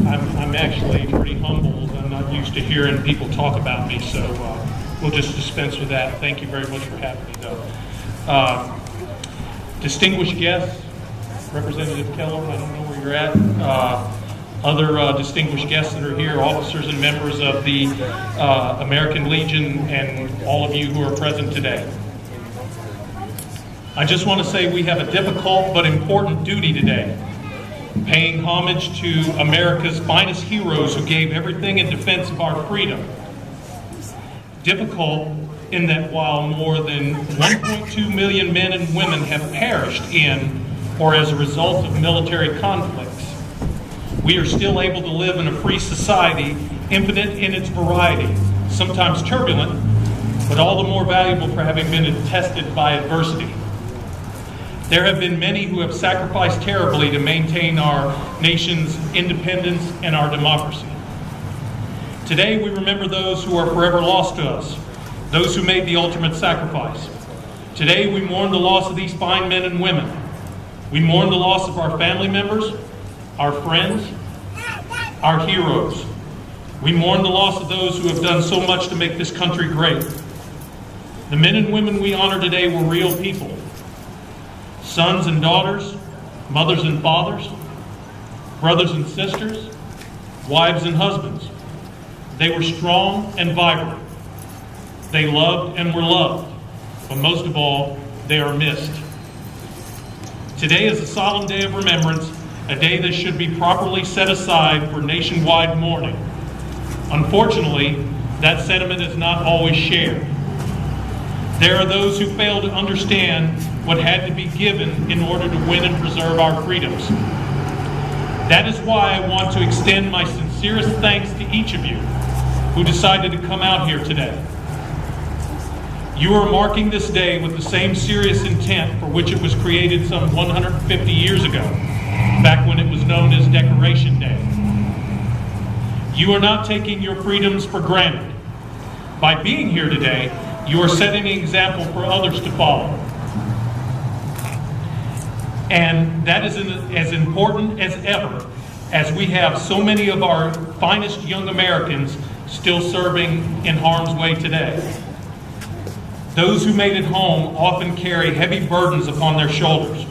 I'm actually pretty humbled. I'm not used to hearing people talk about me, so we'll just dispense with that. Thank you very much for having me, though. Distinguished guests, Representative Keller, I don't know where you're at. Other distinguished guests that are here, officers and members of the American Legion, and all of you who are present today. I just want to say we have a difficult but important duty today, paying homage to America's finest heroes who gave everything in defense of our freedom. Difficult in that while more than 1.2 million men and women have perished in or as a result of military conflicts, we are still able to live in a free society, infinite in its variety, sometimes turbulent, but all the more valuable for having been tested by adversity. There have been many who have sacrificed terribly to maintain our nation's independence and our democracy. Today we remember those who are forever lost to us, those who made the ultimate sacrifice. Today we mourn the loss of these fine men and women. We mourn the loss of our family members, our friends, our heroes. We mourn the loss of those who have done so much to make this country great. The men and women we honor today were real people. Sons and daughters, mothers and fathers, brothers and sisters, wives and husbands. They were strong and vibrant. They loved and were loved, but most of all, they are missed. Today is a solemn day of remembrance, a day that should be properly set aside for nationwide mourning. Unfortunately, that sentiment is not always shared. There are those who fail to understand what had to be given in order to win and preserve our freedoms. That is why I want to extend my sincerest thanks to each of you who decided to come out here today. You are marking this day with the same serious intent for which it was created some 150 years ago, back when it was known as Decoration Day. You are not taking your freedoms for granted. By being here today, you are setting an example for others to follow. And that is as important as ever, as we have so many of our finest young Americans still serving in harm's way today. Those who made it home often carry heavy burdens upon their shoulders.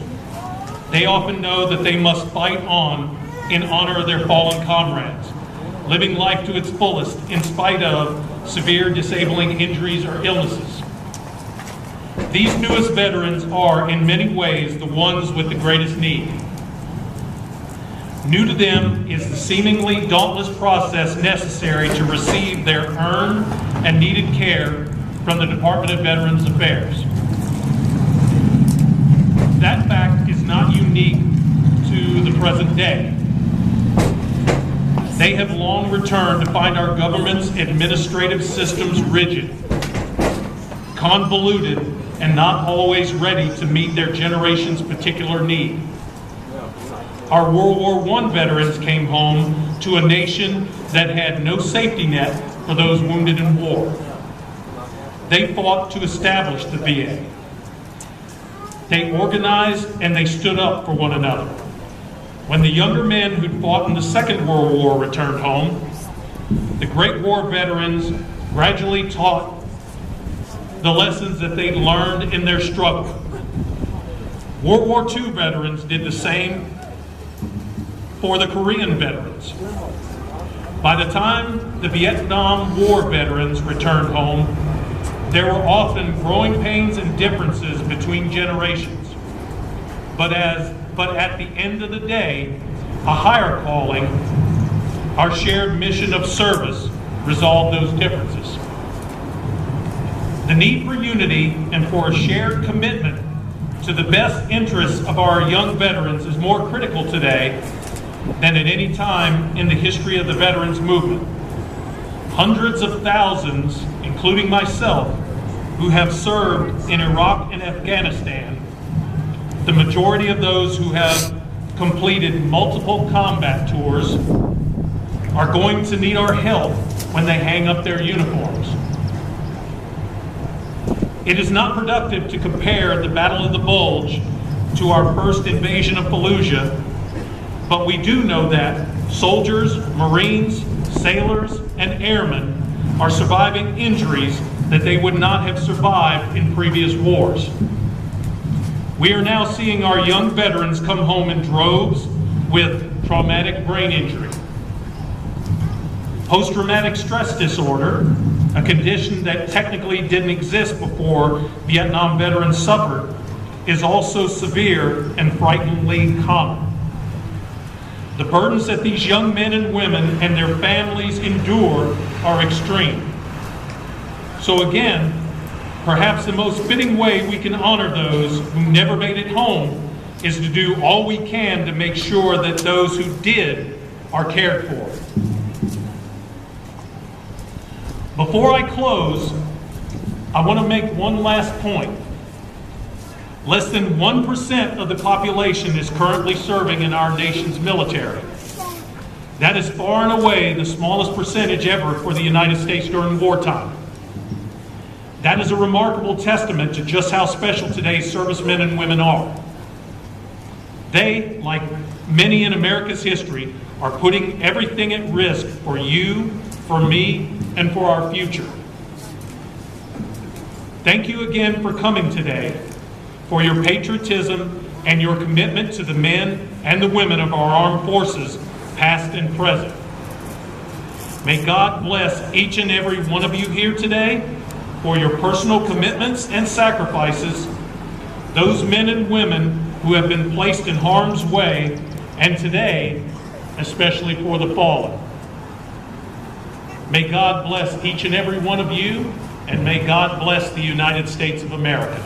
They often know that they must fight on in honor of their fallen comrades, living life to its fullest in spite of severe disabling injuries or illnesses. These newest veterans are, in many ways, the ones with the greatest need. New to them is the seemingly dauntless process necessary to receive their earned and needed care from the Department of Veterans Affairs. That fact is not unique to the present day. They have long returned to find our government's administrative systems rigid, convoluted, and not always ready to meet their generation's particular need. Our World War I veterans came home to a nation that had no safety net for those wounded in war. They fought to establish the VA. They organized and they stood up for one another. When the younger men who'd fought in the Second World War returned home, the Great War veterans gradually taught the lessons that they'd learned in their struggle. World War II veterans did the same for the Korean veterans. By the time the Vietnam War veterans returned home, there were often growing pains and differences between generations. But at the end of the day, a higher calling, our shared mission of service, resolved those differences. The need for unity and for a shared commitment to the best interests of our young veterans is more critical today than at any time in the history of the veterans movement. Hundreds of thousands, including myself, who have served in Iraq and Afghanistan, the majority of those who have completed multiple combat tours are going to need our help when they hang up their uniforms. It is not productive to compare the Battle of the Bulge to our first invasion of Fallujah, but we do know that Soldiers, Marines, sailors, and airmen are surviving injuries that they would not have survived in previous wars. We are now seeing our young veterans come home in droves with traumatic brain injury. Post-traumatic stress disorder, a condition that technically didn't exist before Vietnam veterans suffered, is also severe and frighteningly common. The burdens that these young men and women and their families endure are extreme. So again, perhaps the most fitting way we can honor those who never made it home is to do all we can to make sure that those who did are cared for. Before I close, I want to make one last point. Less than 1% of the population is currently serving in our nation's military. That is far and away the smallest percentage ever for the United States during wartime. That is a remarkable testament to just how special today's servicemen and women are. They, like many in America's history, are putting everything at risk for you, for me, and for our future. Thank you again for coming today, for your patriotism and your commitment to the men and the women of our armed forces, past and present. May God bless each and every one of you here today for your personal commitments and sacrifices, those men and women who have been placed in harm's way, and today, especially for the fallen. May God bless each and every one of you, and may God bless the United States of America.